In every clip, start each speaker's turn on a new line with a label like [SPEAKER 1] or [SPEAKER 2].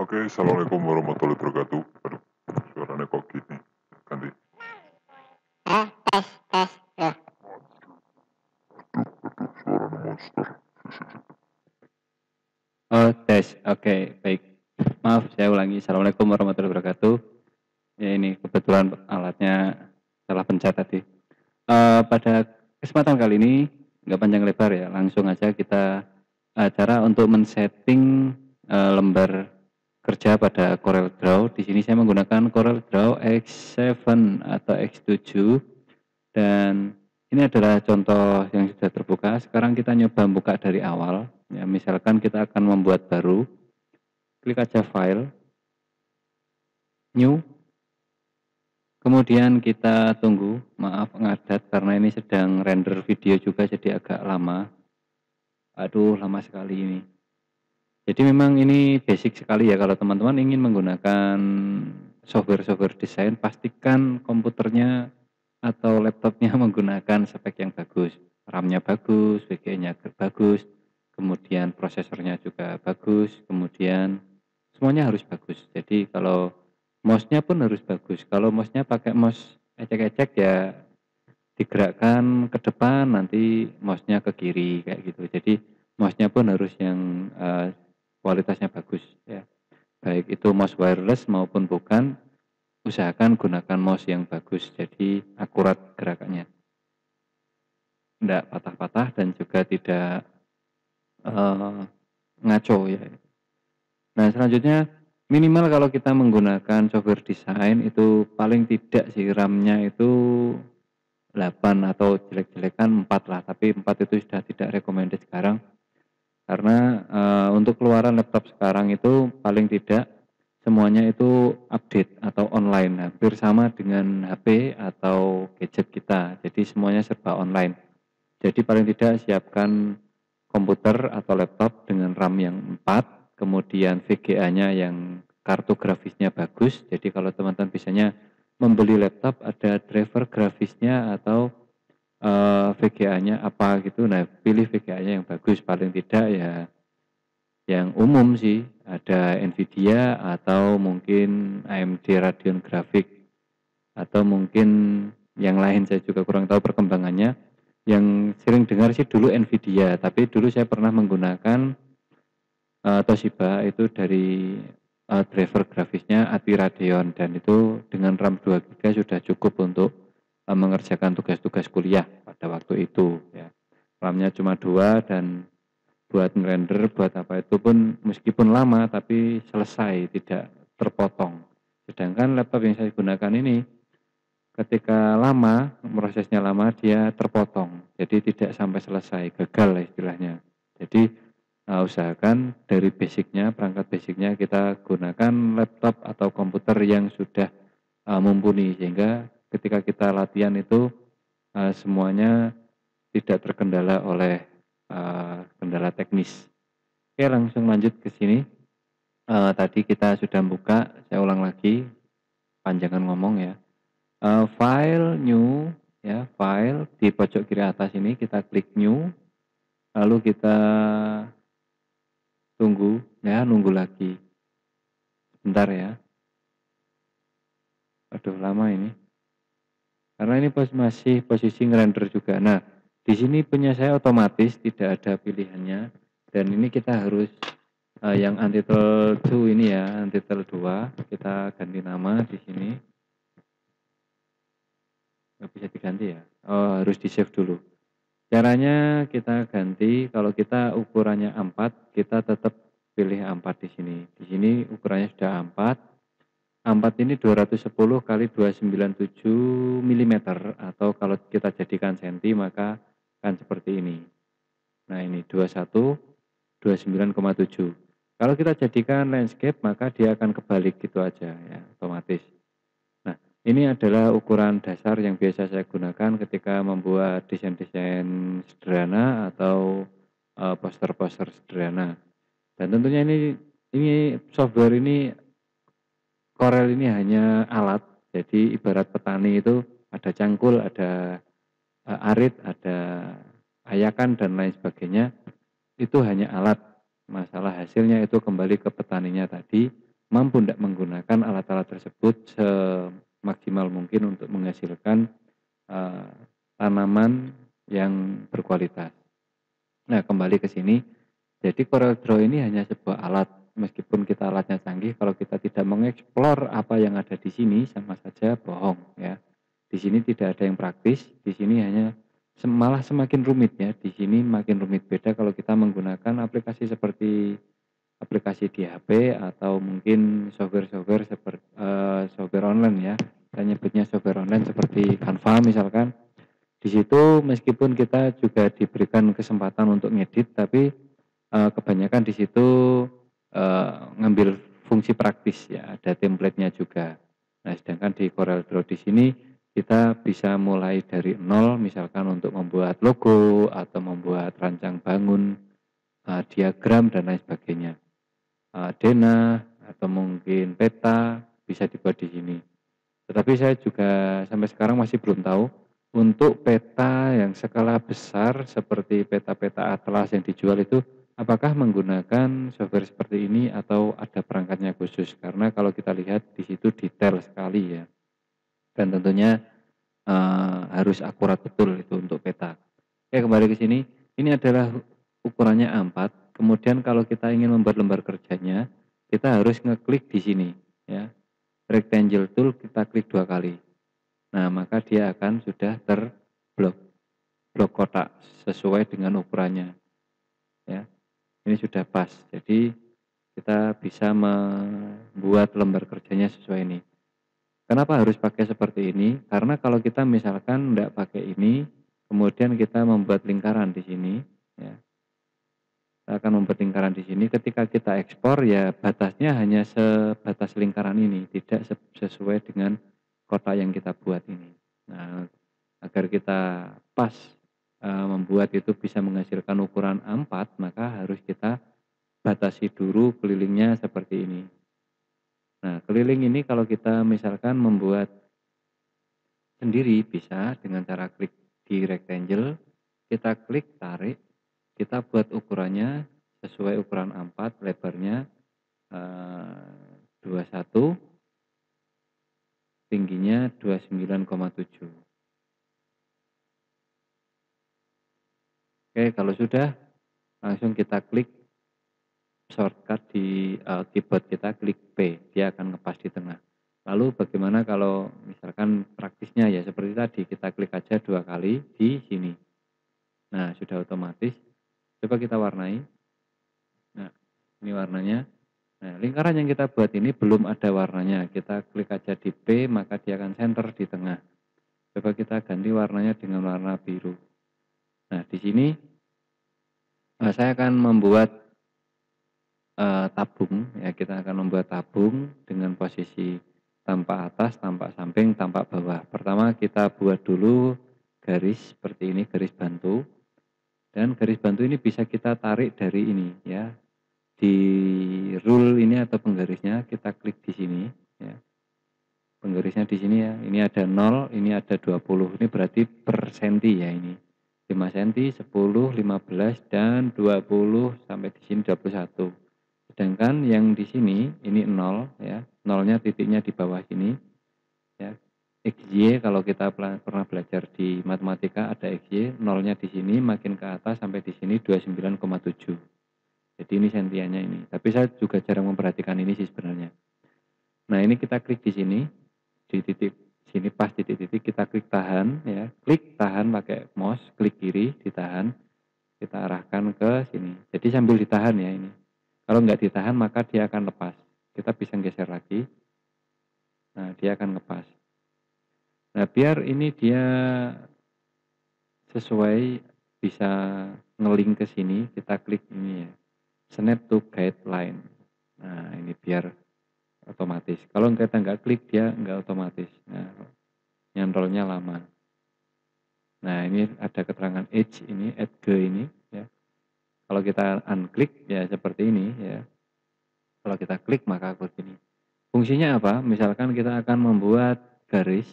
[SPEAKER 1] Oke, assalamualaikum warahmatullahi wabarakatuh. Aduh, suaranya kok gini. Ganti.
[SPEAKER 2] Tes, tes, ya.
[SPEAKER 1] Suaranya monster.
[SPEAKER 3] Oh, tes. Oke, baik. Maaf, saya ulangi. Assalamualaikum warahmatullahi wabarakatuh. Ya, ini kebetulan alatnya salah pencet tadi. Pada kesempatan kali ini, nggak panjang lebar ya, langsung aja kita cara untuk men-setting lembar kerja pada Corel Draw. Di sini saya menggunakan Corel Draw X7 atau X7 dan ini adalah contoh yang sudah terbuka. Sekarang kita nyoba buka dari awal. Ya, misalkan kita akan membuat baru, klik aja File, New, kemudian kita tunggu. Maaf ngadat karena ini sedang render video juga jadi agak lama. Aduh, lama sekali ini. Jadi memang ini basic sekali ya kalau teman-teman ingin menggunakan software desain, pastikan komputernya atau laptopnya menggunakan spek yang bagus. RAM-nya bagus, VGA-nya bagus, kemudian prosesornya juga bagus, kemudian semuanya harus bagus. Jadi kalau mouse-nya pun harus bagus. Kalau mouse-nya pakai mouse ecek-ecek ya digerakkan ke depan, nanti mouse-nya ke kiri kayak gitu. Jadi mouse-nya pun harus yang kualitasnya bagus ya. Baik itu mouse wireless maupun bukan, usahakan gunakan mouse yang bagus. Jadi akurat gerakannya. Tidak patah-patah dan juga tidak ngaco ya. Nah selanjutnya minimal kalau kita menggunakan software desain itu paling tidak sih RAM-nya itu 8 atau jelek-jelekan 4 lah, tapi 4 itu sudah tidak recommended sekarang karena untuk keluaran laptop sekarang itu paling tidak semuanya itu update atau online, hampir sama dengan HP atau gadget kita, jadi semuanya serba online. Jadi paling tidak siapkan komputer atau laptop dengan RAM yang 4, kemudian VGA-nya yang kartu grafisnya bagus. Jadi kalau teman-teman bisanya membeli laptop ada driver grafisnya atau VGA-nya apa gitu. Nah, pilih VGA-nya yang bagus, paling tidak ya yang umum sih, ada Nvidia atau mungkin AMD Radeon Graphic atau mungkin yang lain saya juga kurang tahu perkembangannya. Yang sering dengar sih dulu Nvidia, tapi dulu saya pernah menggunakan Toshiba itu dari driver grafisnya ATI Radeon dan itu dengan RAM 2 GB sudah cukup untuk mengerjakan tugas-tugas kuliah pada waktu itu ya. RAM-nya cuma 2 dan buat ngerender buat apa itu pun meskipun lama tapi selesai, tidak terpotong. Sedangkan laptop yang saya gunakan ini ketika lama, prosesnya lama, dia terpotong. Jadi tidak sampai selesai, gagal lah istilahnya. Jadi usahakan dari basicnya, perangkat basicnya kita gunakan laptop atau komputer yang sudah mumpuni. Sehingga ketika kita latihan itu semuanya tidak terkendala oleh kendala teknis. Oke, langsung lanjut ke sini. Tadi kita sudah buka, saya ulang lagi, panjangan ngomong ya. File new ya, file di pojok kiri atas ini kita klik new, lalu kita tunggu ya, nunggu lagi sebentar ya. Aduh lama ini karena ini masih posisi ngerender juga. Nah di sini punya saya otomatis tidak ada pilihannya dan ini kita harus yang Untitled 2 ini ya, Untitled 2 kita ganti nama di sini. Nggak bisa diganti ya, oh harus di save dulu. Caranya kita ganti, kalau kita ukurannya A4 kita tetap pilih A4 di sini. Di sini ukurannya sudah A4. A4 ini 210 kali 297 mm atau kalau kita jadikan senti maka akan seperti ini. Nah ini 21 29,7. Kalau kita jadikan landscape maka dia akan kebalik gitu aja ya, otomatis. Ini adalah ukuran dasar yang biasa saya gunakan ketika membuat desain-desain sederhana atau poster-poster sederhana. Dan tentunya ini software ini Corel ini hanya alat. Jadi ibarat petani itu ada cangkul, ada arit, ada ayakan dan lain sebagainya. Itu hanya alat. Masalah hasilnya itu kembali ke petaninya tadi. mampu tidak menggunakan alat-alat tersebut semaksimal mungkin untuk menghasilkan tanaman yang berkualitas. Nah, kembali ke sini, jadi CorelDRAW ini hanya sebuah alat. Meskipun kita alatnya canggih, kalau kita tidak mengeksplor apa yang ada di sini, sama saja bohong ya. Di sini tidak ada yang praktis, di sini hanya malah semakin rumit ya. Di sini makin rumit, beda kalau kita menggunakan aplikasi seperti aplikasi di HP atau mungkin software-software seperti software online ya. Kita nyebutnya software online seperti Canva misalkan. Di situ meskipun kita juga diberikan kesempatan untuk ngedit, tapi kebanyakan di situ ngambil fungsi praktis ya, ada template-nya juga. Nah, sedangkan di CorelDRAW di sini kita bisa mulai dari nol, misalkan untuk membuat logo atau membuat rancang bangun, diagram dan lain sebagainya. Denah atau mungkin peta bisa dibuat di sini. Tetapi saya juga sampai sekarang masih belum tahu untuk peta yang skala besar seperti peta-peta atlas yang dijual itu apakah menggunakan software seperti ini atau ada perangkatnya khusus, karena kalau kita lihat di situ detail sekali ya, dan tentunya harus akurat betul itu untuk peta. Oke, kembali ke sini, ini adalah ukurannya A4, kemudian kalau kita ingin membuat lembar kerjanya kita harus ngeklik di sini ya, rectangle tool kita klik 2 kali. Nah, maka dia akan sudah terblok kotak sesuai dengan ukurannya ya. Ini sudah pas. Jadi kita bisa membuat lembar kerjanya sesuai ini. Kenapa harus pakai seperti ini? Karena kalau kita misalkan tidak pakai ini, kemudian kita membuat lingkaran di sini ya. Kita akan membuat lingkaran di sini, ketika kita ekspor ya batasnya hanya sebatas lingkaran ini, tidak sesuai dengan kotak yang kita buat ini. Nah, agar kita pas membuat itu bisa menghasilkan ukuran A4, maka harus kita batasi dulu kelilingnya seperti ini. Nah, keliling ini kalau kita misalkan membuat sendiri bisa dengan cara klik di rectangle, kita klik tarik, kita buat ukurannya sesuai ukuran A4, lebarnya 21, tingginya 29,7. Oke, kalau sudah langsung kita klik shortcut di keyboard kita, klik P, dia akan ngepas di tengah. Lalu bagaimana kalau misalkan praktisnya ya seperti tadi, kita klik aja 2 kali di sini. Nah, sudah otomatis. Coba kita warnai. Nah, ini warnanya. Nah, lingkaran yang kita buat ini belum ada warnanya. Kita klik aja di P, maka dia akan center di tengah. Coba kita ganti warnanya dengan warna biru. Nah, di sini saya akan membuat tabung ya, kita akan membuat tabung dengan posisi tampak atas, tampak samping, tampak bawah. Pertama kita buat dulu garis seperti ini, garis bantu. Dan garis bantu ini bisa kita tarik dari ini ya. Di rule ini atau penggarisnya kita klik di sini ya. Penggarisnya di sini ya. Ini ada 0, ini ada 20. Ini berarti per senti ya ini. 5 senti, 10, 15 dan 20 sampai di sini 21. Sedangkan yang di sini ini 0 ya. Nolnya titiknya di bawah sini ya. XY kalau kita pernah belajar di matematika ada XY, nolnya di sini makin ke atas sampai di sini 29,7. Jadi ini sentiannya ini. Tapi saya juga jarang memperhatikan ini sih sebenarnya. Nah, ini kita klik di sini, di titik sini pas titik-titik kita klik tahan ya. Klik tahan pakai mouse, klik kiri ditahan. Kita arahkan ke sini. Jadi sambil ditahan ya ini. Kalau nggak ditahan maka dia akan lepas. Kita bisa geser lagi. Nah, dia akan lepas. Nah, biar ini dia sesuai bisa ngeling ke sini, kita klik ini ya. Snap to guideline. Nah, ini biar otomatis. Kalau kita nggak klik dia nggak otomatis. Nah, nyantolnya lama. Nah, ini ada keterangan edge ini, edge ini ya. Kalau kita unklik ya seperti ini ya. Kalau kita klik maka begini. Fungsinya apa? Misalkan kita akan membuat garis,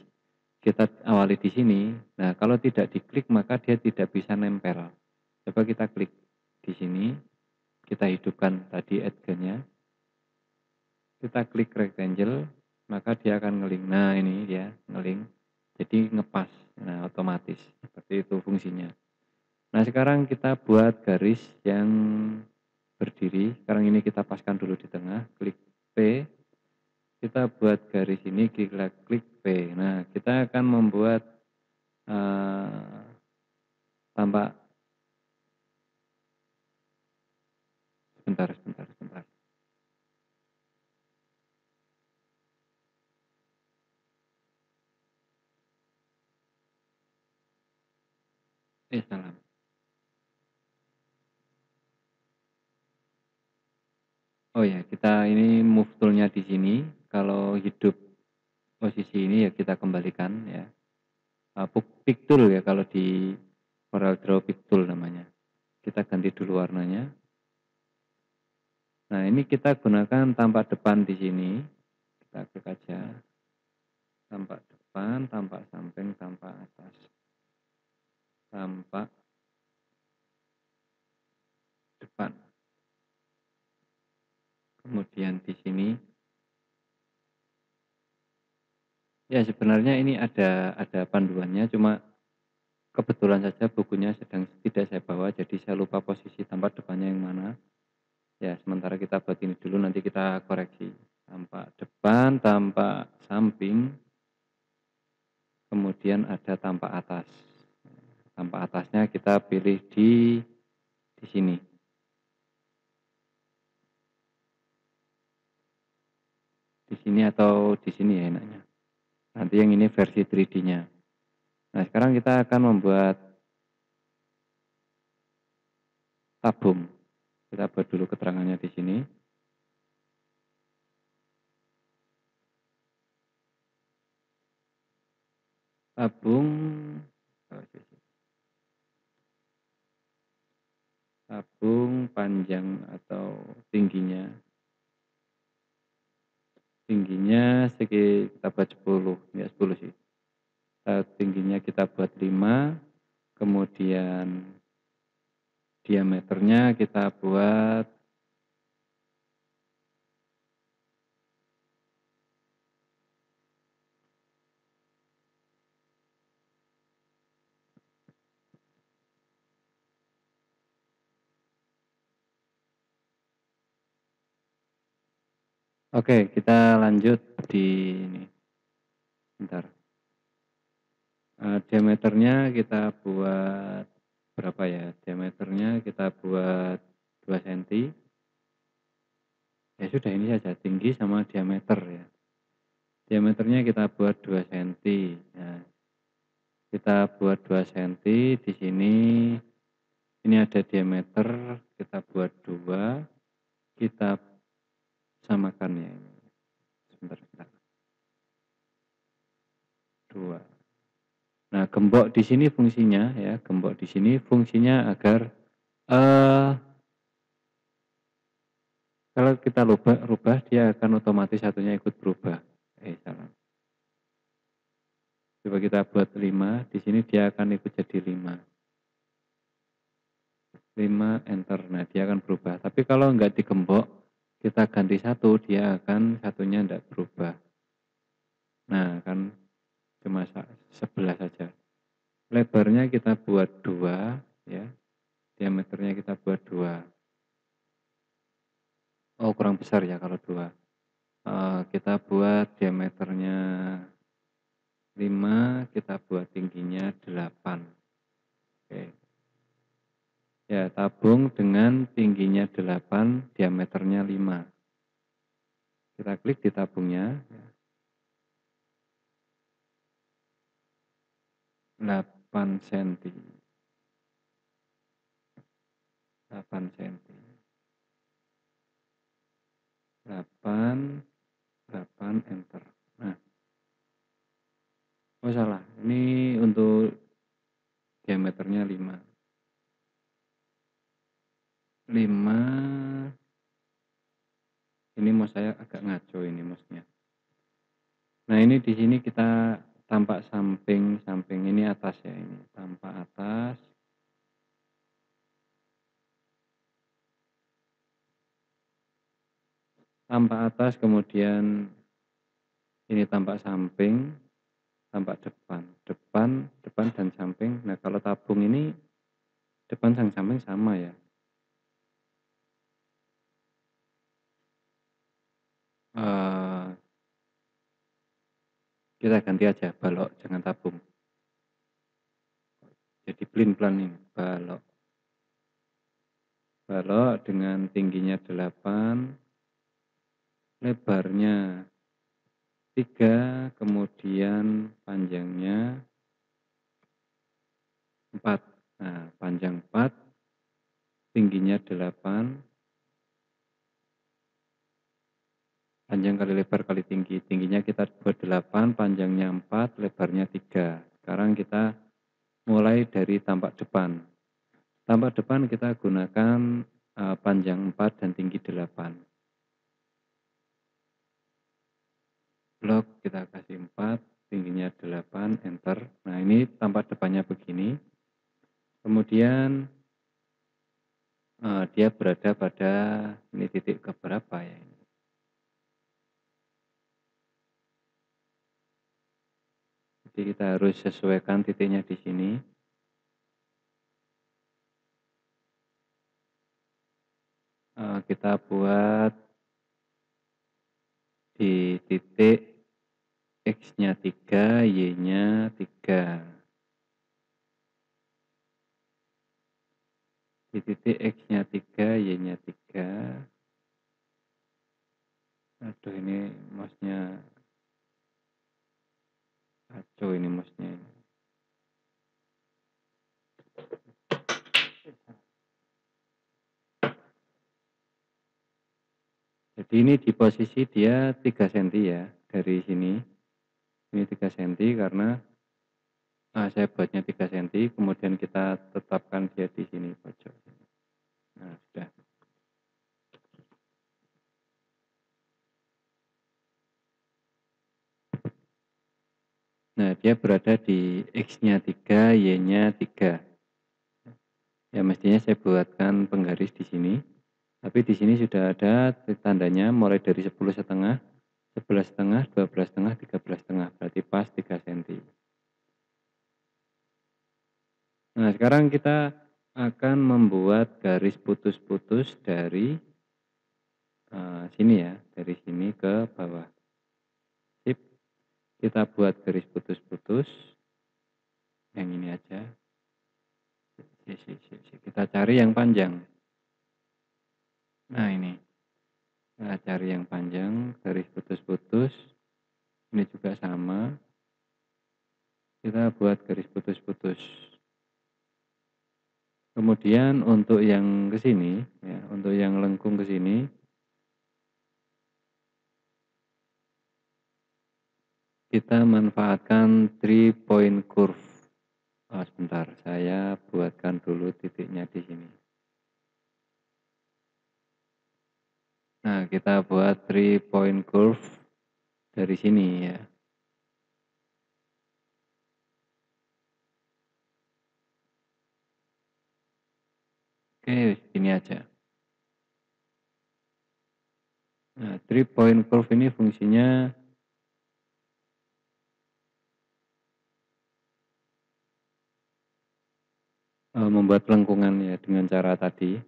[SPEAKER 3] kita awali di sini. Nah, kalau tidak diklik maka dia tidak bisa nempel. Coba kita klik di sini, kita hidupkan tadi edge-nya. kita klik rectangle, maka dia akan ngeling. Nah, ini dia ngeling. Jadi ngepas. Nah, otomatis. Seperti itu fungsinya. Nah, sekarang kita buat garis yang berdiri. Sekarang ini kita paskan dulu di tengah, klik P. Kita buat garis ini, klik P. Nah, kita akan membuat tampak sebentar. Salam. Oh ya, kita ini move tool-nya di sini. Kalau hidup posisi ini ya kita kembalikan ya. Pick tool ya kalau di Corel Draw pick tool namanya. Kita ganti dulu warnanya. Nah, ini kita gunakan tampak depan di sini. Kita klik aja. Tampak depan, tampak samping, tampak atas. Tampak depan. Kemudian di sini. Ya, sebenarnya ini ada panduannya, cuma kebetulan saja bukunya sedang tidak saya bawa, jadi saya lupa posisi tampak depannya yang mana. Ya, sementara kita buat ini dulu, nanti kita koreksi. Tampak depan, tampak samping, kemudian ada tampak atas. Tampak atasnya kita pilih di sini. Di sini atau di sini ya enaknya. Nanti yang ini versi 3D-nya. Nah, sekarang kita akan membuat tabung. Kita buat dulu keterangannya di sini. Tabung panjang atau tingginya kita buat 10, ya 10 sih. Tingginya kita buat 5, kemudian diameternya kita buat 5. Oke, kita lanjut di ini. Bentar. Diameternya kita buat berapa ya? Diameternya kita buat 2 cm. Ya sudah, ini saja, tinggi sama diameter ya. Diameternya kita buat 2 cm. Nah, kita buat 2 cm di sini. Ini ada diameter, kita buat 2. Kita samakan ya ini. Sebentar. 2. Nah, gembok di sini fungsinya ya, gembok di sini fungsinya agar kalau kita rubah dia akan otomatis satunya ikut berubah. Salah. Coba kita buat 5, di sini dia akan ikut jadi 5. 5 enter. Nah, dia akan berubah. Tapi kalau enggak digembok, kita ganti 1, dia akan satunya enggak berubah. Nah, kan cuma sebelah saja. Lebarnya kita buat 2 ya. Diameternya kita buat 2. Oh, kurang besar ya kalau 2. Kita buat diameternya 5, kita buat tingginya 8. Oke. Ya, tabung dengan tingginya 8, diameternya 5. Kita klik di tabungnya. 8 cm. 8 cm. 8 enter. Nah. Oh salah, ini untuk diameternya 5. 5. Ini mau saya agak ngaco ini mouse-nya. Nah, ini di sini kita tampak samping ini atas ya, ini tampak atas. tampak atas, kemudian ini tampak samping, tampak depan, depan dan samping. Nah, kalau tabung ini depan dan samping sama ya. Eh, kita ganti aja balok, jangan tabung. Jadi pelin-pelan ini, balok. Balok dengan tingginya 8, lebarnya 3, kemudian panjangnya 4. Nah, panjang 4, tingginya 8, panjang kali lebar kali tinggi. Tingginya kita buat 8, panjangnya 4, lebarnya 3. Sekarang kita mulai dari tampak depan. Tampak depan kita gunakan panjang 4 dan tinggi 8. Blok kita kasih 4, tingginya 8, enter. Nah, ini tampak depannya begini. Kemudian dia berada pada ini titik keberapa ya? Jadi kita harus sesuaikan titiknya di sini. Kita buat di titik X-nya 3, Y-nya 3. Di titik X-nya 3, Y-nya 3. Aduh, ini mouse-nya kacau ini mouse-nya. Jadi ini di posisi dia 3 cm ya, dari sini. Ini 3 cm karena saya buatnya 3 cm, kemudian kita tetapkan dia di sini pojok. Nah, sudah. Nah, dia berada di X-nya 3, Y-nya 3. Ya, mestinya saya buatkan penggaris di sini. Tapi di sini sudah ada tandanya mulai dari 10,5, 11,5, 12,5, 13,5. Berarti pas 3 cm. Nah, sekarang kita akan membuat garis putus-putus dari sini ya, dari sini ke bawah. Sip, kita buat garis putus-putus. Yang ini aja. Kita cari yang panjang. Nah, ini. Kita cari yang panjang, garis putus-putus. Ini juga sama. Kita buat garis putus-putus. Kemudian untuk yang ke sini, ya, untuk yang lengkung ke sini, kita manfaatkan 3-point curve. Sebentar, saya buatkan dulu titiknya di sini. Nah, kita buat 3-point curve dari sini ya. Oke, ini aja. Nah, 3-point curve ini fungsinya membuat lengkungan ya dengan cara tadi.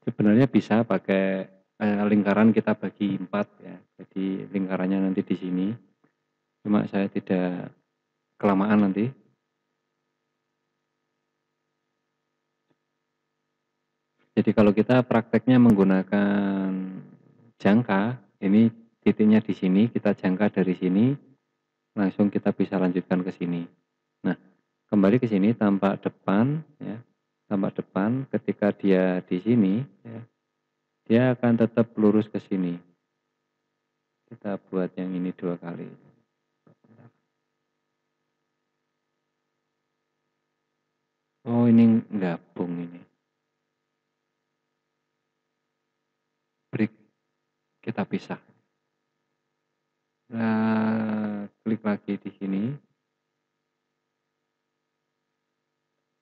[SPEAKER 3] Sebenarnya bisa pakai lingkaran kita bagi 4 ya. Jadi lingkarannya nanti di sini. Cuma saya tidak kelamaan nanti. Jadi kalau kita prakteknya menggunakan jangka, ini titiknya di sini, kita jangka dari sini, langsung kita bisa lanjutkan ke sini. Nah, kembali ke sini tampak depan, ya, tampak depan. Ketika dia di sini, ya, dia akan tetap lurus ke sini. Kita buat yang ini 2 kali. Oh, ini gabung ini. Break, kita pisah. Nah, klik lagi di sini.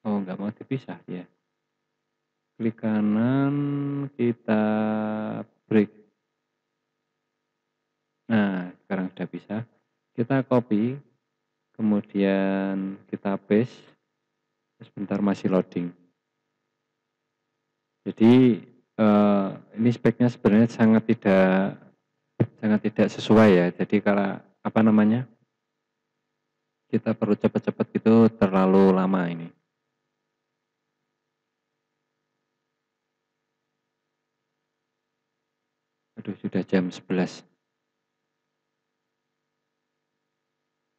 [SPEAKER 3] Oh, nggak mau dipisah ya. klik kanan, kita break. Nah, sekarang sudah bisa. Kita copy, kemudian kita paste, sebentar masih loading. Jadi ini speknya sebenarnya sangat tidak sesuai ya. Jadi kalau apa namanya, kita perlu cepat-cepat itu terlalu lama ini. Aduh, sudah jam 11.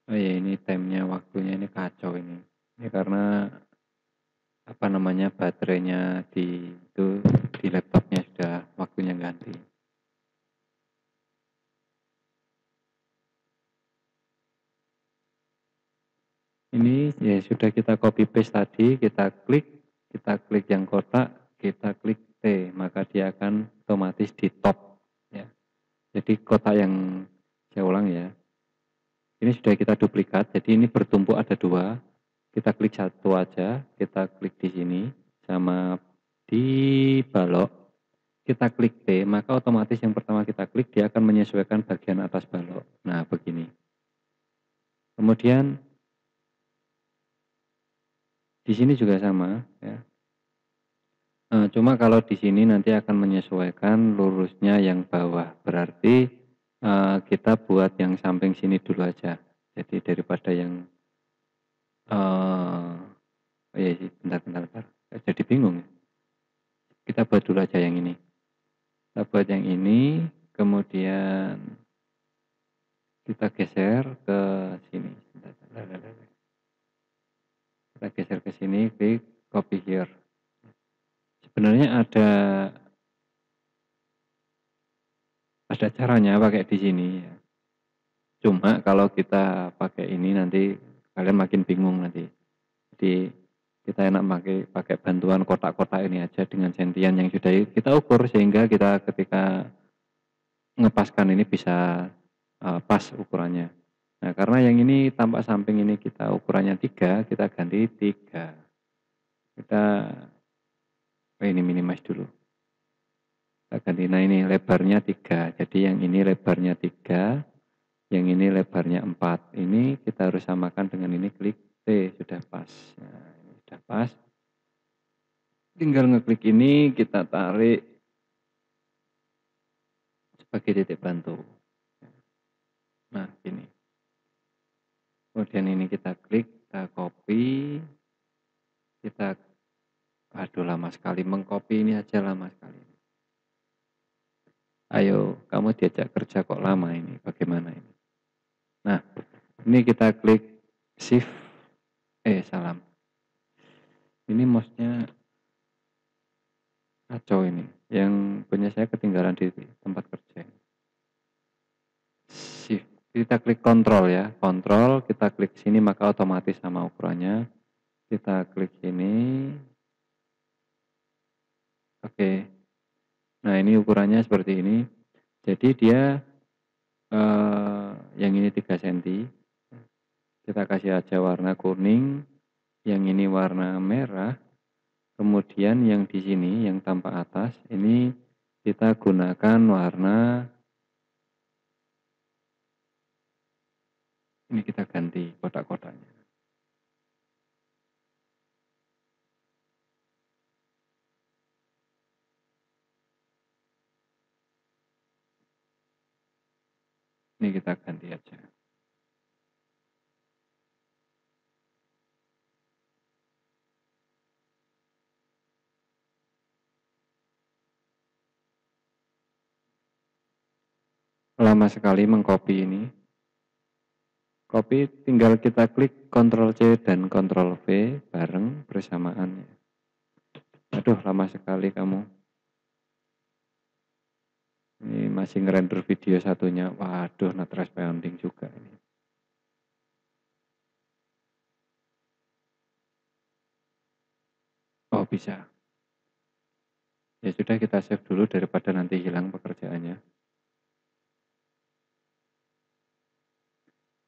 [SPEAKER 3] Oh ya, ini timenya, waktunya ini kacau ini. Ini karena apa namanya, baterainya di laptopnya sudah waktunya ganti. Ini ya sudah kita copy paste tadi, kita klik yang kotak, kita klik T, maka dia akan otomatis di top ya. Jadi kotak yang saya ulang ya. Ini sudah kita duplikat, jadi ini bertumpuk ada 2. Kita klik satu aja, kita klik di sini sama di balok. Kita klik T, maka otomatis yang pertama kita klik dia akan menyesuaikan bagian atas balok. Nah, begini. Kemudian di sini juga sama ya. Cuma kalau di sini nanti akan menyesuaikan lurusnya yang bawah. Berarti kita buat yang samping sini dulu aja. Jadi daripada yang ya bentar. Jadi bingung. Kita buat dulu aja yang ini. Kita buat yang ini, kemudian kita geser ke sini. Kita geser ke sini, klik copy here. Sebenarnya ada caranya pakai di sini ya. Cuma kalau kita pakai ini nanti kalian makin bingung nanti. Jadi kita enak pakai bantuan kotak-kotak ini aja dengan sentian yang sudah kita ukur sehingga kita ketika ngepaskan ini bisa pas ukurannya. Nah, karena yang ini tampak samping ini kita ukurannya 3, kita ganti 3. Kita ini minimize dulu. Kita ganti, nah ini lebarnya 3. Jadi yang ini lebarnya 3, yang ini lebarnya 4. Ini kita harus samakan dengan ini, klik T, sudah pas. Nah, ini sudah pas. Tinggal ngeklik ini, kita tarik sebagai titik bantu. Nah, ini. Kemudian ini kita klik, kita copy, kita, aduh lama sekali, mengcopy ini aja lama sekali. Ayo, kamu diajak kerja kok lama ini, bagaimana ini? Nah, ini kita klik shift, salam. Ini mouse-nya kacau ini, yang punya saya ketinggalan di tempat kerja. Shift, kita klik kontrol ya, kontrol, kita klik sini maka otomatis sama ukurannya. Kita klik sini. Oke. Nah, ini ukurannya seperti ini. Jadi dia yang ini 3 cm. Kita kasih aja warna kuning, yang ini warna merah. Kemudian yang di sini yang tampak atas ini kita gunakan warna, ini kita ganti kotak-kotaknya. Ini kita ganti aja. Lama sekali mengcopy ini. Copy tinggal kita klik Ctrl C dan Ctrl V bareng bersamaan. Aduh, lama sekali kamu. Ini masih ngerender video satunya. Waduh, not responding juga ini. Oh, bisa. Ya sudah, kita save dulu daripada nanti hilang pekerjaannya.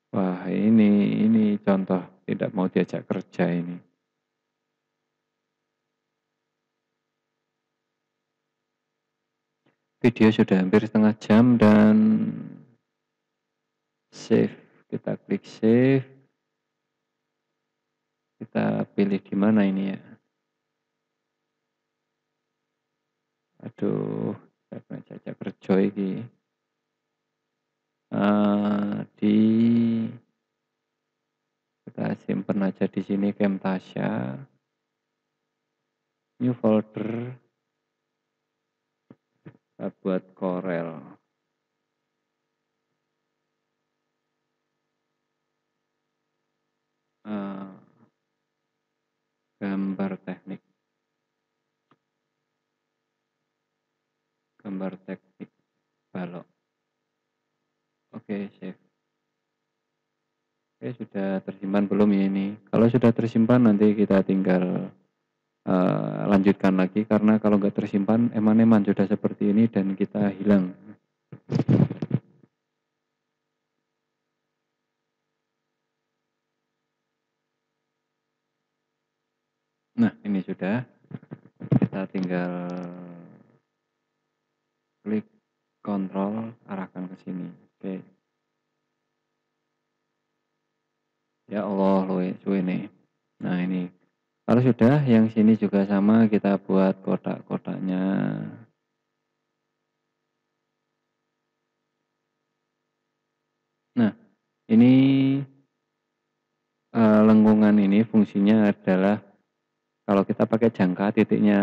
[SPEAKER 3] Wah, ini contoh tidak mau diajak kerja ini. Video sudah hampir setengah jam dan save. Kita klik save. Kita pilih di mana ini ya. Aduh, saya pengen jajak kerja ini. Di kita simpen aja di sini Camtasia. New folder. Kita buat Corel. Gambar teknik. Gambar teknik balok. Oke, save. Oke, sudah tersimpan belum ya ini? Kalau sudah tersimpan nanti kita tinggal lanjutkan lagi karena kalau nggak tersimpan eman-eman sudah seperti ini dan kita hilang. Nah, ini sudah. Kita tinggal klik kontrol, arahkan ke sini. Oke. Ya Allah, suwe nih. Nah, ini. Kalau sudah, yang sini juga sama, kita buat kotak-kotaknya. Nah, ini lengkungan ini fungsinya adalah kalau kita pakai jangka titiknya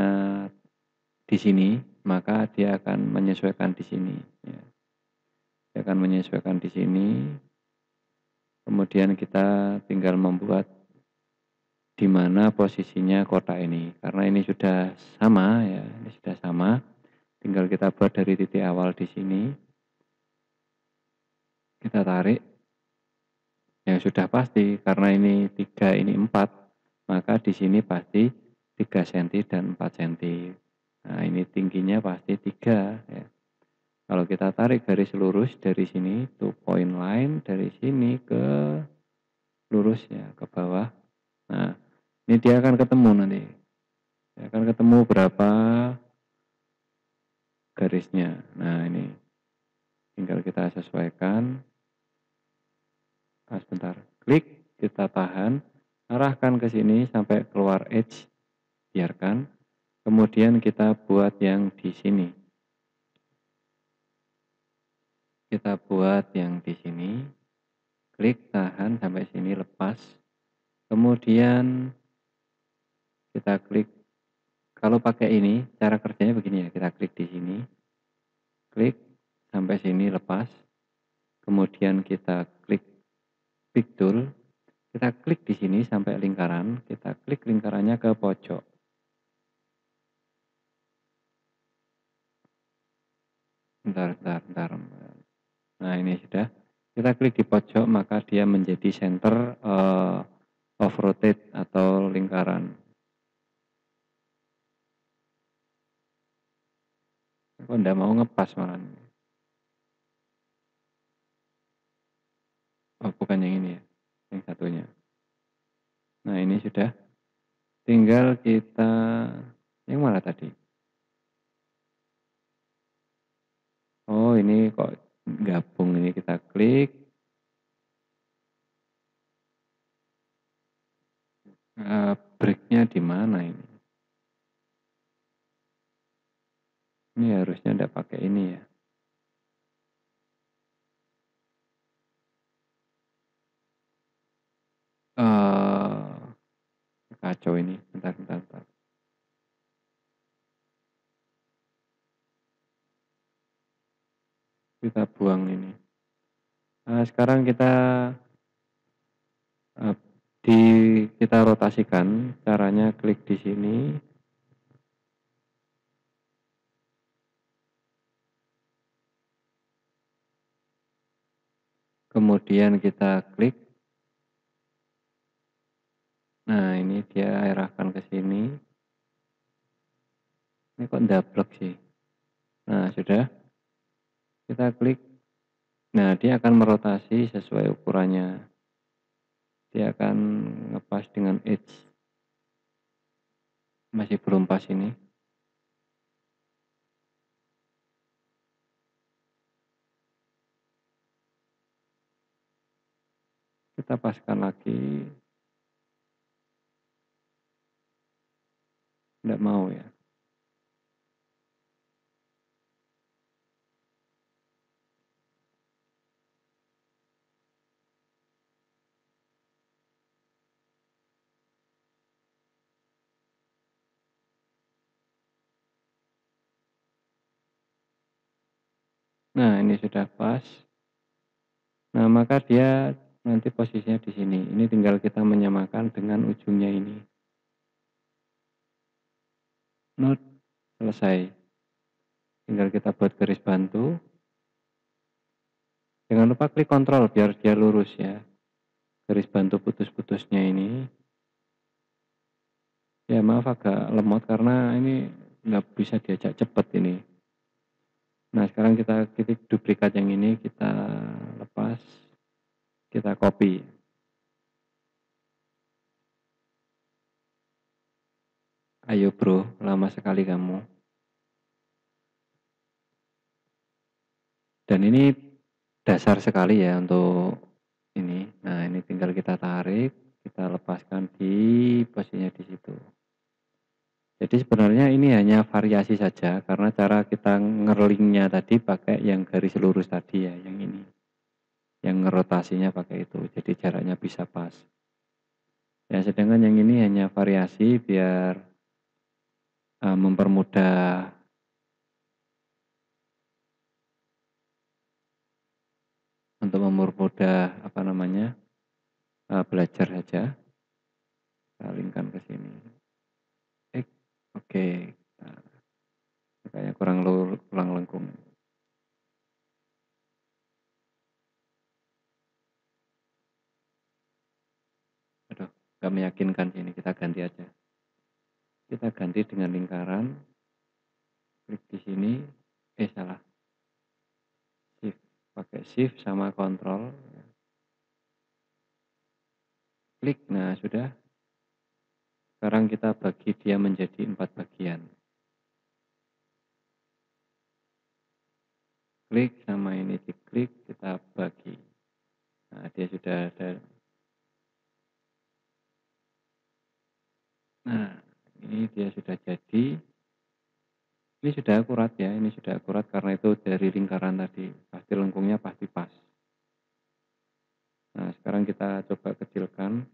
[SPEAKER 3] di sini, maka dia akan menyesuaikan di sini. Ya. Dia akan menyesuaikan di sini. Kemudian kita tinggal membuat di mana posisinya kotak ini. Karena ini sudah sama ya, ini sudah sama. Tinggal kita buat dari titik awal di sini. Kita tarik. Yang sudah pasti karena ini 3 ini 4, maka di sini pasti 3 cm dan 4 cm. Nah, ini tingginya pasti 3 ya. Kalau kita tarik garis lurus dari sini, to point line dari sini ke lurus ya, ke bawah. Nah, ini dia akan ketemu nanti. Dia akan ketemu berapa garisnya. Nah, ini tinggal kita sesuaikan. Sebentar, klik, kita tahan, arahkan ke sini sampai keluar edge, biarkan. Kemudian kita buat yang di sini. Kita buat yang di sini. Klik, tahan sampai sini, lepas. Kemudian kita klik. Kalau pakai ini, cara kerjanya begini ya. Kita klik di sini. Klik sampai sini, lepas. Kemudian kita klik pick tool. Kita klik di sini sampai lingkaran. Kita klik lingkarannya ke pojok. Bentar. Nah, ini sudah. Kita klik di pojok, maka dia menjadi center of rotate atau lingkaran. Kok enggak mau ngepas malah. Oh, bukan yang ini ya. Yang satunya. Nah, ini sudah. Tinggal kita yang mana tadi? Oh, ini kok gabung ini, kita klik. Breaknya di mana ini? Ini harusnya enggak pakai ini ya. Kacau ini. Bentar. Kita buang ini. Nah, sekarang kita kita rotasikan. Caranya klik di sini. Kemudian kita klik. Nah, ini dia arahkan ke sini. Ini kok ndablek sih. Nah, sudah. Kita klik. Nah, dia akan merotasi sesuai ukurannya. Dia akan ngepas dengan edge. Masih belum pas ini. Kita paskan lagi. Tidak mau ya. Nah, ini sudah pas. Nah, maka dia nanti posisinya di sini. Ini tinggal kita menyamakan dengan ujungnya ini. Not selesai. Tinggal kita buat garis bantu. Jangan lupa klik kontrol biar dia lurus ya. Garis bantu putus-putusnya ini. Ya maaf agak lemot karena ini nggak bisa diajak cepat ini. Nah sekarang kita ketik duplikat yang ini, kita lepas, kita copy. Ayo bro, lama sekali kamu. Dan ini dasar sekali ya untuk ini. Nah ini tinggal kita tarik, kita lepaskan di posisinya di situ. Jadi sebenarnya ini hanya variasi saja karena cara kita ngerlingnya tadi pakai yang garis lurus tadi ya, yang ini. Yang ngerotasinya pakai itu, jadi jaraknya bisa pas. Ya sedangkan yang ini hanya variasi biar mempermudah apa namanya belajar saja. Kita linkkan ke sini. Oke. Nah, kayaknya kurang lengkung. Aduh, gak meyakinkan sini. Kita ganti aja. Kita ganti dengan lingkaran. Klik di sini. Salah. Shift. Pakai shift sama kontrol. Klik. Nah, sudah. Sekarang kita bagi dia menjadi 4 bagian. Klik sama ini diklik, kita bagi. Nah, dia sudah ada. Nah, ini dia sudah jadi. Ini sudah akurat ya, ini sudah akurat karena itu dari lingkaran tadi. Pasti lengkungnya pasti pas. Nah, sekarang kita coba kecilkan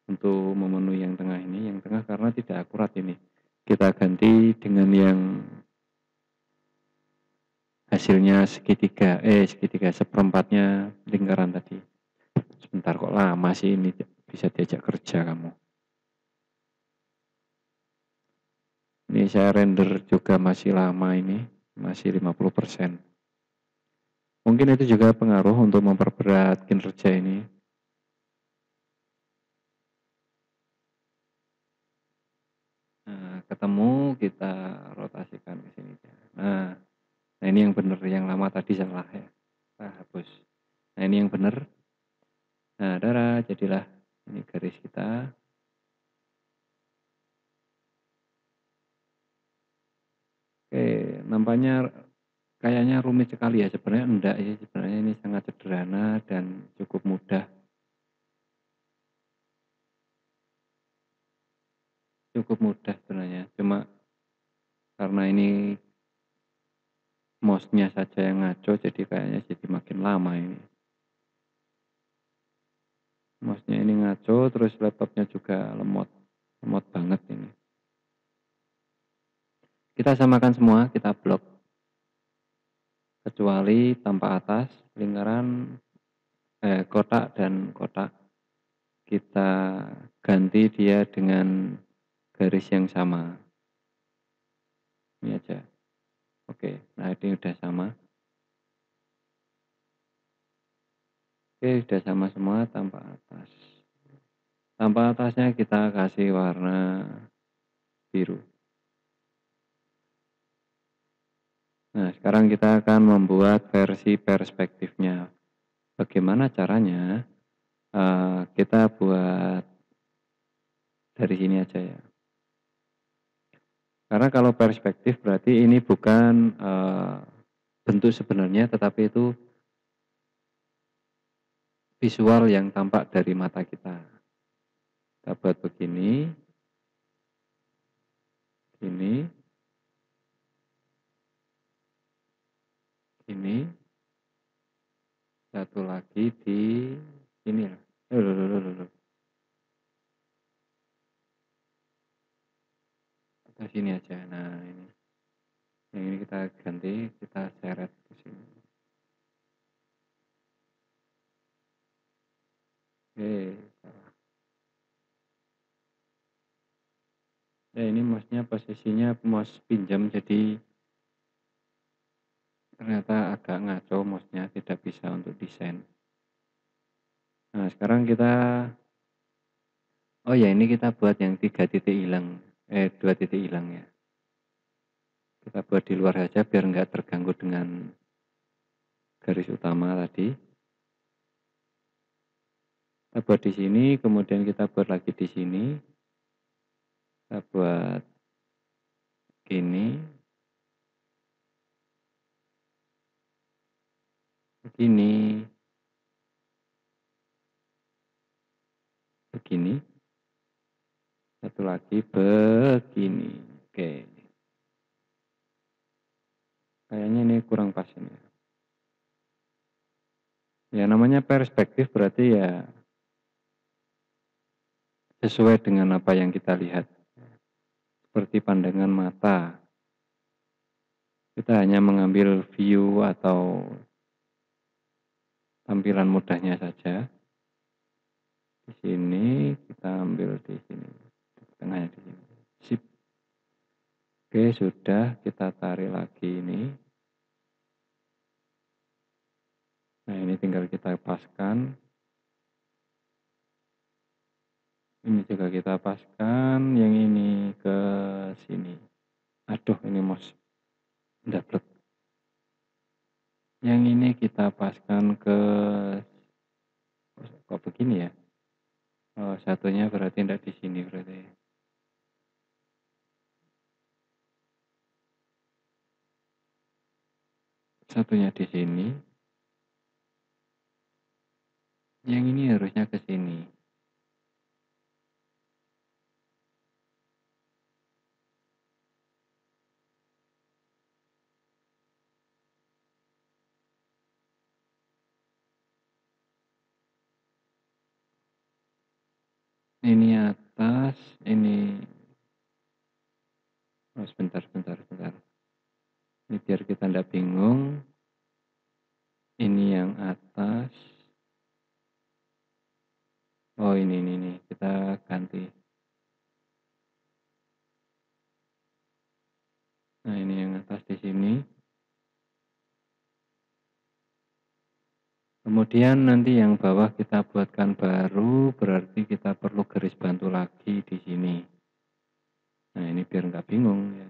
[SPEAKER 3] untuk memenuhi yang tengah ini. Yang tengah karena tidak akurat ini. Kita ganti dengan yang hasilnya segitiga seperempatnya lingkaran tadi. Sebentar kok lama sih ini bisa diajak kerja kamu. Ini saya render juga masih lama ini, masih 50%. Mungkin itu juga pengaruh untuk memperberat kinerja ini. Nah, ketemu kita rotasikan ke sini. Nah ini yang benar, yang lama tadi salah ya. Kita hapus. Nah ini yang benar. Nah darah jadilah ini garis kita. Oke, nampaknya kayaknya rumit sekali ya. Sebenarnya enggak ya. Sebenarnya ini sangat sederhana dan cukup mudah. Cukup mudah sebenarnya. Cuma karena ini mouse-nya saja yang ngaco, jadi kayaknya jadi makin lama ini. Mouse-nya ini ngaco, terus laptopnya juga lemot banget ini. Kita samakan semua, kita blok. Kecuali tanpa atas, lingkaran, kotak dan kotak. Kita ganti dia dengan garis yang sama. Ini aja. Oke, nah ini udah sama. Oke, udah sama semua tanpa atas. Tanpa atasnya kita kasih warna biru. Nah, sekarang kita akan membuat versi perspektifnya. Bagaimana caranya? Kita buat dari sini aja ya. Karena kalau perspektif berarti ini bukan bentuk sebenarnya, tetapi itu visual yang tampak dari mata kita. Kita buat begini, ini, ini, satu lagi di sini. Kita sini aja. Nah ini, yang ini kita ganti, kita seret ke sini. Oke, salah. Ya ini mouse-nya posisinya mouse pinjam, jadi ternyata agak ngaco mouse-nya, tidak bisa untuk desain. Nah sekarang kita, oh ya ini kita buat yang 3 titik hilang, 2 titik hilang ya. Kita buat di luar saja biar nggak terganggu dengan garis utama tadi. Kita buat di sini, kemudian kita buat lagi di sini. Kita buat gini, begini, begini, satu lagi begini. Oke, kayaknya ini kurang pas ini. Ya namanya perspektif berarti ya sesuai dengan apa yang kita lihat. Seperti pandangan mata. Kita hanya mengambil view atau tampilan mudahnya saja. Di sini kita ambil di sini, di tengahnya di sini. Sip. Oke, sudah, kita tarik lagi ini. Nah, ini tinggal kita paskan. Ini juga kita paskan, yang ini ke sini. Aduh, ini mouse ndablek. Yang ini kita paskan ke, kok begini ya? Oh, satunya berarti tidak di sini berarti. Satunya di sini. Yang ini harusnya ke sini. Ini atas, ini. Oh, sebentar. Ini biar kita tidak bingung. Ini yang atas. Oh, ini. Kita ganti. Nah, ini yang atas di sini. Kemudian nanti yang bawah kita buatkan baru, berarti kita perlu garis bantu lagi di sini. Nah, ini biar nggak bingung ya.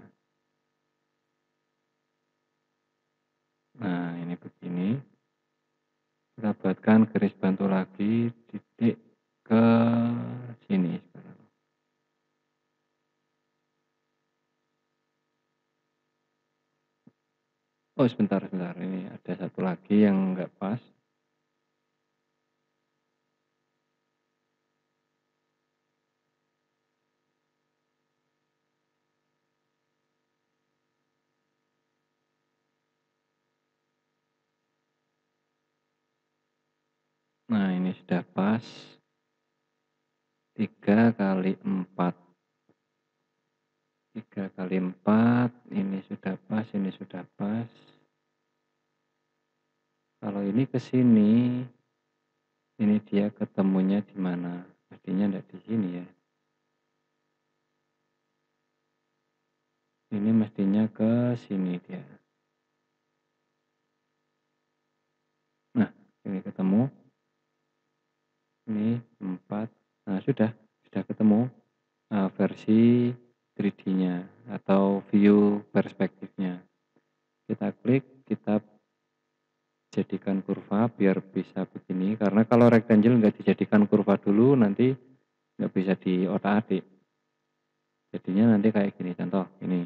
[SPEAKER 3] Nah, ini begini. Kita buatkan garis bantu lagi, titik ke sini sekarang. Oh, sebentar. Ini ada satu lagi yang nggak pas. Nah, ini sudah pas. 3 kali 4. 3 kali 4, ini sudah pas, ini sudah pas. Kalau ini ke sini, ini dia ketemunya di mana? Mestinya enggak di sini ya. Ini mestinya ke sini dia. Nah, ini ketemu. Ini 4. Nah, sudah ketemu versi 3D-nya atau view perspektifnya. Kita klik, kita jadikan kurva biar bisa begini. Karena kalau rectangle nggak dijadikan kurva dulu, nanti nggak bisa diotak-atik. Jadinya nanti kayak gini, contoh ini.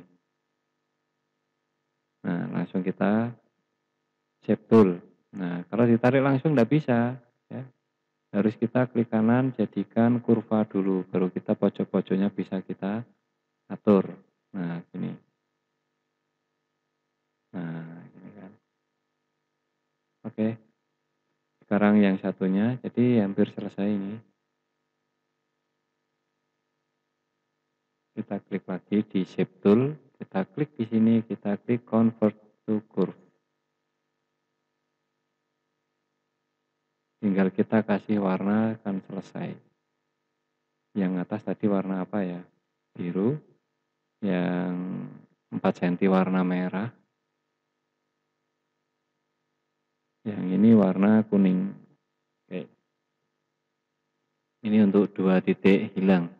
[SPEAKER 3] Nah, langsung kita shape tool. Nah, kalau ditarik langsung nggak bisa. Ya. Harus kita klik kanan, jadikan kurva dulu, baru kita pojok-pojoknya bisa kita atur. Nah, gini. Nah, ini kan. Oke. Sekarang yang satunya, jadi hampir selesai ini. Kita klik lagi di Shape Tool, kita klik di sini, kita klik Convert to Curve. Tinggal kita kasih warna kan selesai. Yang atas tadi warna apa ya? Biru. Yang 4 cm warna merah. Yang ini warna kuning. Oke. Ini untuk 2 titik hilang.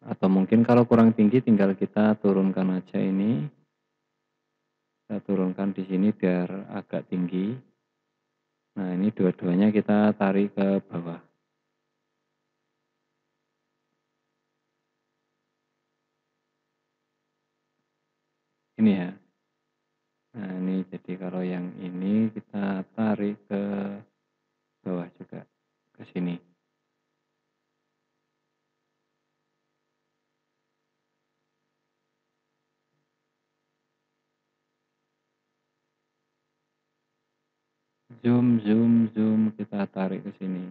[SPEAKER 3] Atau mungkin kalau kurang tinggi tinggal kita turunkan aja ini. Kita turunkan di sini biar agak tinggi. Nah, ini dua-duanya kita tarik ke bawah. Ini ya. Nah, ini jadi kalau yang ini kita tarik ke bawah juga, ke sini. Zoom, kita tarik ke sini.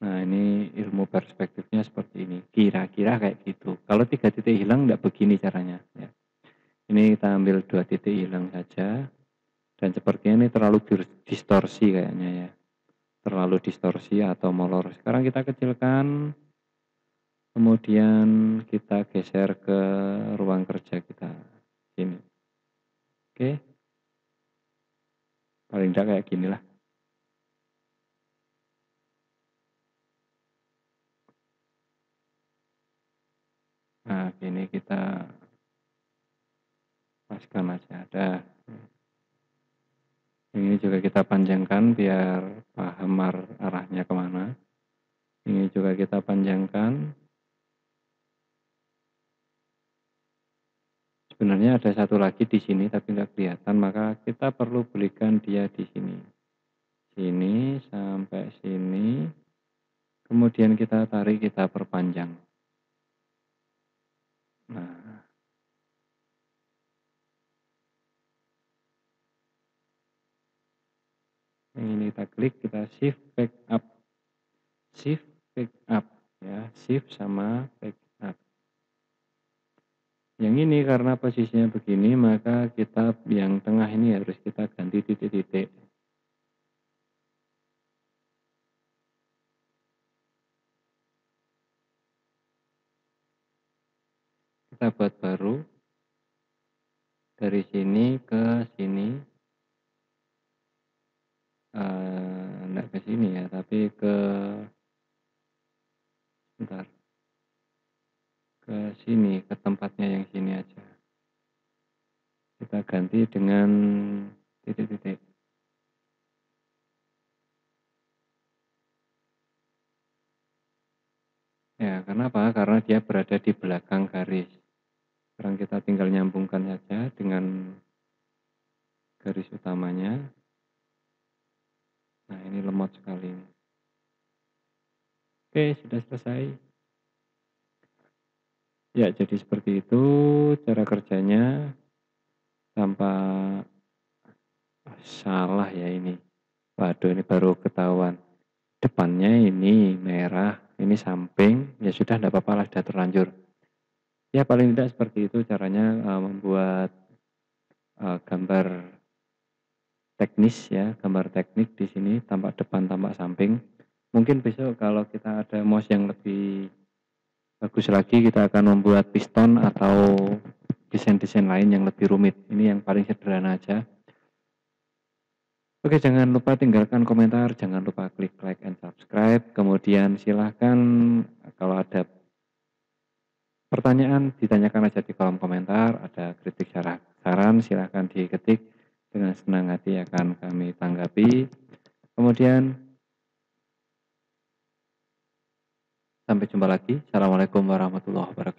[SPEAKER 3] Nah, ini ilmu perspektifnya seperti ini. Kira-kira kayak gitu. Kalau 3 titik hilang enggak begini caranya. Ya. Ini kita ambil 2 titik hilang saja. Dan sepertinya ini terlalu distorsi kayaknya ya. Terlalu distorsi atau molor. Sekarang kita kecilkan. Kemudian kita geser ke ruang kerja kita. Sini. Oke. Paling tidak kayak gini lah. Nah, ini kita paskan aja. Ada. Ini juga kita panjangkan biar paham arahnya kemana. Ini juga kita panjangkan. Sebenarnya ada satu lagi di sini tapi tidak kelihatan, maka kita perlu belikan dia di sini. Sini sampai sini. Kemudian kita tarik, kita perpanjang. Nah. Ini kita klik, kita shift back up. Shift back up ya, shift sama back up. Yang ini karena posisinya begini, maka kita yang tengah ini harus kita ganti titik-titik. Kita buat baru. Dari sini ke sini. Enggak ke sini ya, tapi ke bentar. Ke sini, ke tempatnya yang sini aja. Kita ganti dengan titik-titik. Ya, kenapa? Karena dia berada di belakang garis. Sekarang kita tinggal nyambungkan saja dengan garis utamanya. Nah, ini lemot sekali. Oke, sudah selesai. Ya, jadi seperti itu cara kerjanya. Tanpa salah ya ini. Waduh, ini baru ketahuan. Depannya ini merah, ini samping, ya sudah tidak apa-apa lah, sudah terlanjur. Ya paling tidak seperti itu caranya membuat gambar teknis ya, gambar teknik di sini, tampak depan, tampak samping. Mungkin besok kalau kita ada mouse yang lebih bagus lagi, kita akan membuat piston atau desain-desain lain yang lebih rumit. Ini yang paling sederhana aja. Oke, jangan lupa tinggalkan komentar, jangan lupa klik like and subscribe. Kemudian silahkan kalau ada pertanyaan ditanyakan aja di kolom komentar. Ada kritik saran silahkan diketik, dengan senang hati akan kami tanggapi. Kemudian sampai jumpa lagi. Assalamualaikum warahmatullahi wabarakatuh.